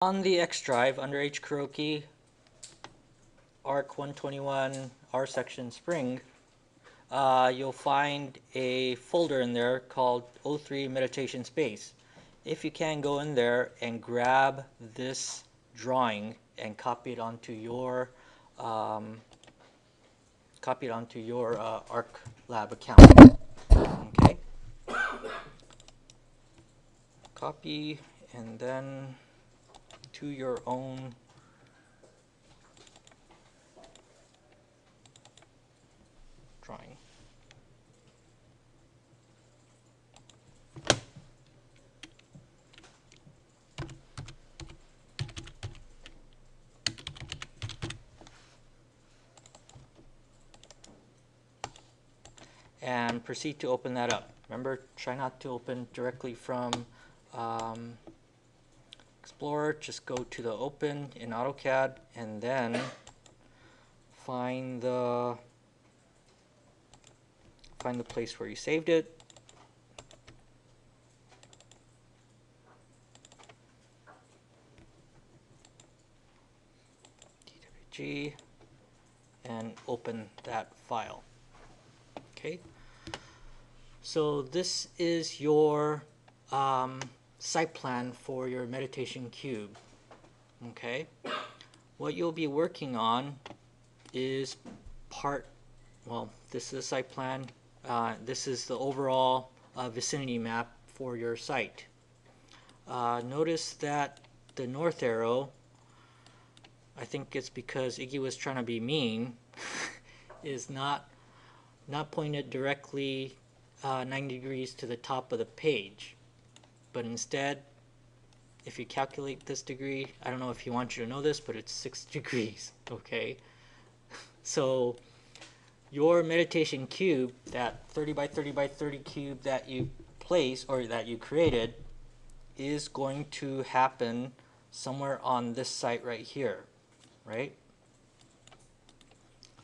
On the X drive under H Kuroki, ARC 121 R section Spring, you'll find a folder in there called O3 Meditation Space. If you can, go in there and grab this drawing and copy it onto your ARC Lab account. Okay. Copy and then to your own drawing. And proceed to open that up. Remember, try not to open directly from Explorer. Just go to the Open in AutoCAD and then find the place where you saved it. DWG and open that file. Okay. So this is your site plan for your meditation cube. Okay. What you'll be working on is this is a site plan. This is the overall vicinity map for your site. Notice that the north arrow, I think it's because Iggy was trying to be mean, is not pointed directly 90 degrees to the top of the page, but instead, if you calculate this degree, I don't know if he wants you to know this, but it's 6 degrees. Okay, so your meditation cube, that 30 by 30 by 30 cube that you place or that you created, is going to happen somewhere on this site right here, right?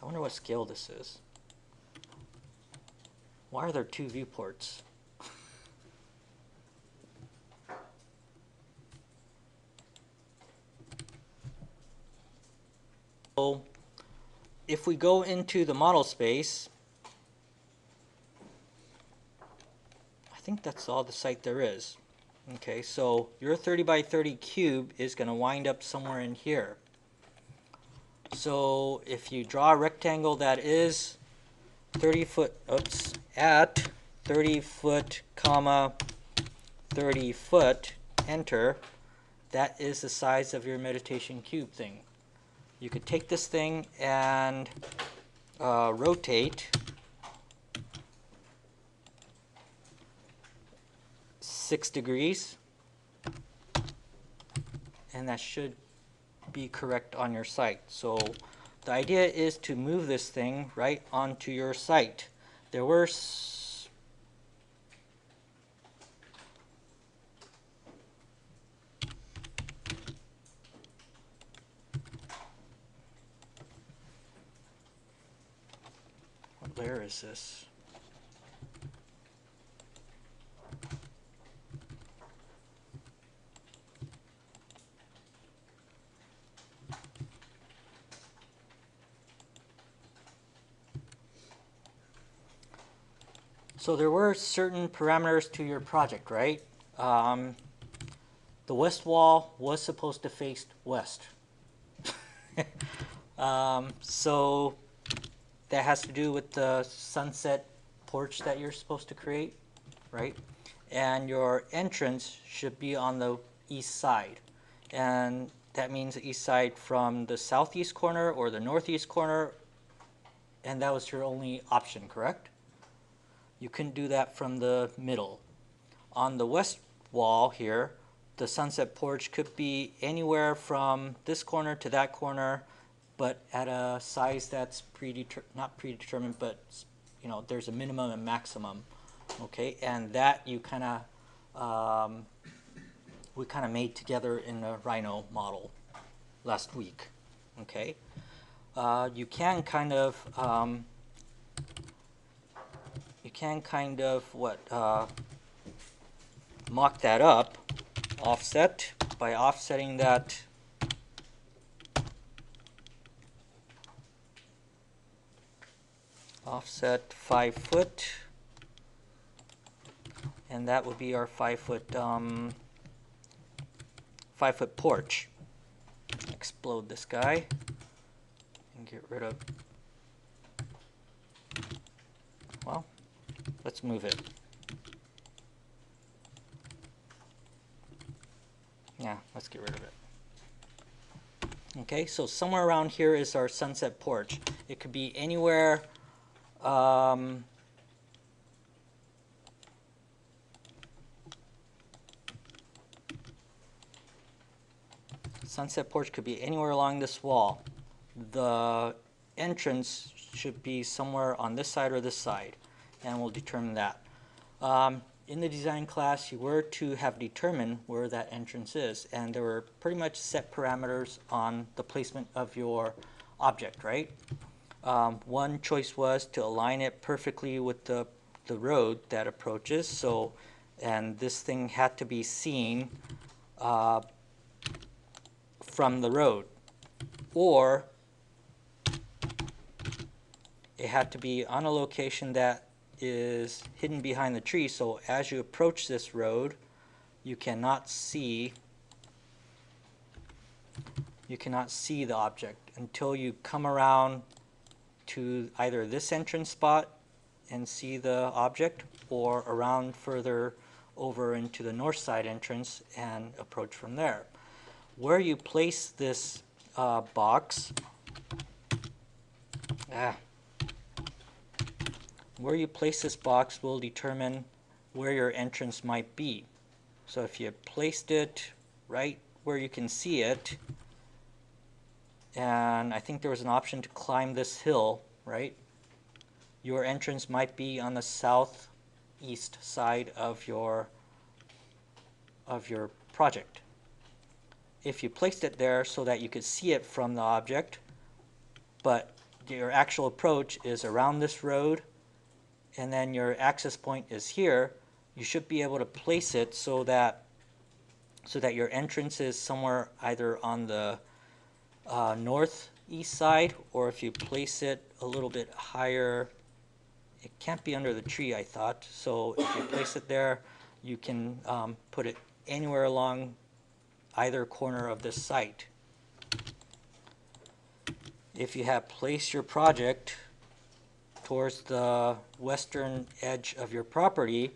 I wonder what scale this is. Why are there two viewports? So if we go into the model space, I think that's all the site there is. Okay, so your 30 by 30 cube is going to wind up somewhere in here. So if you draw a rectangle that is 30 foot, at 30 foot, comma, 30 foot, enter, that is the size of your meditation cube thing. You could take this thing and rotate 6 degrees, and that should be correct on your site. So the idea is to move this thing right onto your site. There were what layer is this? So there were certain parameters to your project, right? The west wall was supposed to face west. So that has to do with the sunset porch that you're supposed to create, right? And your entrance should be on the east side. And that means the east side from the southeast corner or the northeast corner, and that was your only option, correct? You couldn't do that from the middle. On the west wall here, the sunset porch could be anywhere from this corner to that corner, but at a size that's not predetermined, but you know, there's a minimum and maximum. Okay, and that you kind of we kind of made together in the Rhino model last week. Okay, you can kind of mock that up, offset by offsetting that offset 5 foot, and that would be our 5-foot 5-foot porch. Explode this guy and get rid of, well, let's move it. Yeah, let's get rid of it. Okay, so somewhere around here is our sunset porch. It could be anywhere sunset porch could be anywhere along this wall. The entrance should be somewhere on this side or this side, and we'll determine that. In the design class, you were to have determined where that entrance is, and there were pretty much set parameters on the placement of your object, right? One choice was to align it perfectly with the road that approaches, so, and this thing had to be seen from the road, or it had to be on a location that is hidden behind the tree, so as you approach this road, you cannot see the object until you come around to either this entrance spot and see the object, or around further over into the north side entrance and approach from there. Where you place this box, where you place this box will determine where your entrance might be. So if you placed it right where you can see it, and I think there was an option to climb this hill, right? Your entrance might be on the southeast side of your project. If you placed it there so that you could see it from the object, but your actual approach is around this road, and then your access point is here, you should be able to place it so that your entrance is somewhere either on the northeast side, or if you place it a little bit higher, it can't be under the tree, I thought. So if you place it there, you can put it anywhere along either corner of this site. If you have placed your project towards the western edge of your property,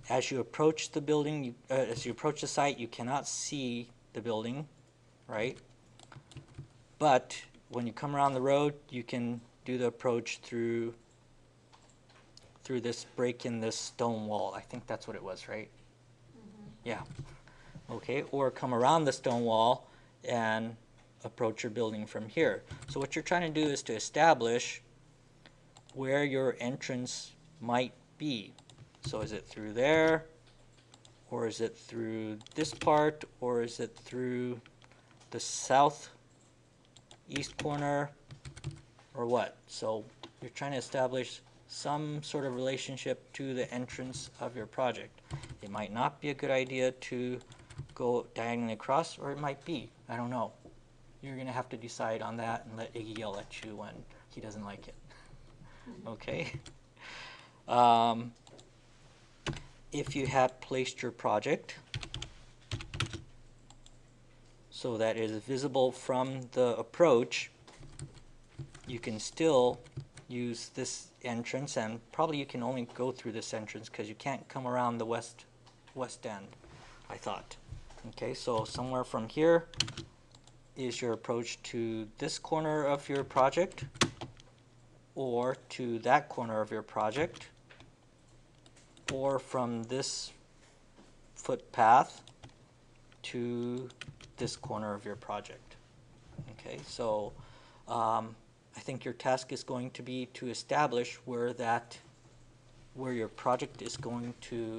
as you approach the building, as you approach the site, you cannot see the building, right? But when you come around the road, you can do the approach through this break in this stone wall. I think that's what it was, right? Mm-hmm. Yeah. Okay, or come around the stone wall and approach your building from here. So what you're trying to do is to establish where your entrance might be. So is it through there, or is it through this part, or is it through the southeast corner, or what? So you're trying to establish some sort of relationship to the entrance of your project. It might not be a good idea to go diagonally across, or it might be. I don't know. You're going to have to decide on that and let Iggy yell at you when he doesn't like it. Okay? If you had placed your project so that it is visible from the approach, you can still use this entrance, and probably you can only go through this entrance because you can't come around the west end, I thought. Okay, so somewhere from here is your approach to this corner of your project, or to that corner of your project, or from this footpath to this corner of your project. Okay, so I think your task is going to be to establish where your project is going to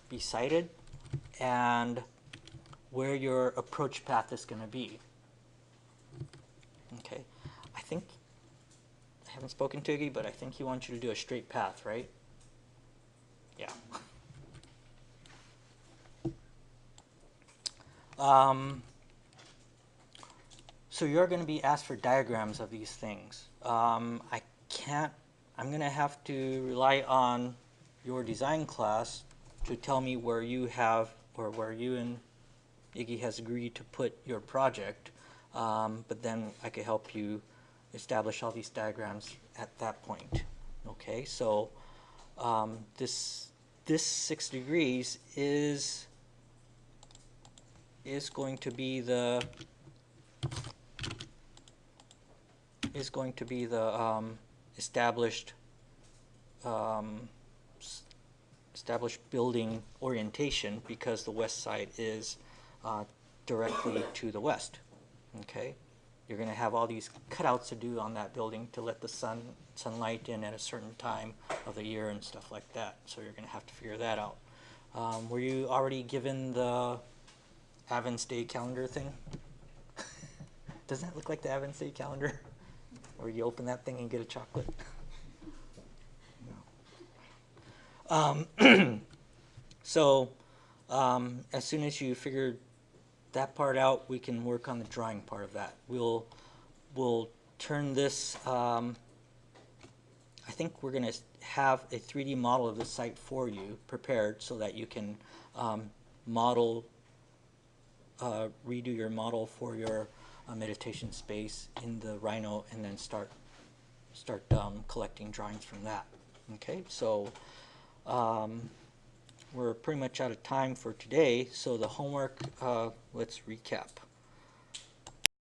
be sited, and where your approach path is going to be. Okay, I haven't spoken to Iggy, but I think he wants you to do a straight path, right? Yeah. So you're going to be asked for diagrams of these things. I can't, I'm going to have to rely on your design class to tell me where you have, or where you and Iggy has agreed to put your project. But then I could help you establish all these diagrams at that point. Okay, so this 6 degrees is going to be the established um, established building orientation, because the west side is directly to the west. Okay, you're going to have all these cutouts to do on that building to let the sunlight in at a certain time of the year and stuff like that. So you're going to have to figure that out. Were you already given the Advent Day calendar thing? Doesn't that look like the Advent Day calendar? Or you open that thing and get a chocolate? No. So as soon as you figure that part out, we can work on the drawing part of that. We'll turn this, I think we're going to have a 3D model of the site for you prepared so that you can model, redo your model for your meditation space in the Rhino, and then start collecting drawings from that. Okay, so we're pretty much out of time for today, so the homework, let's recap.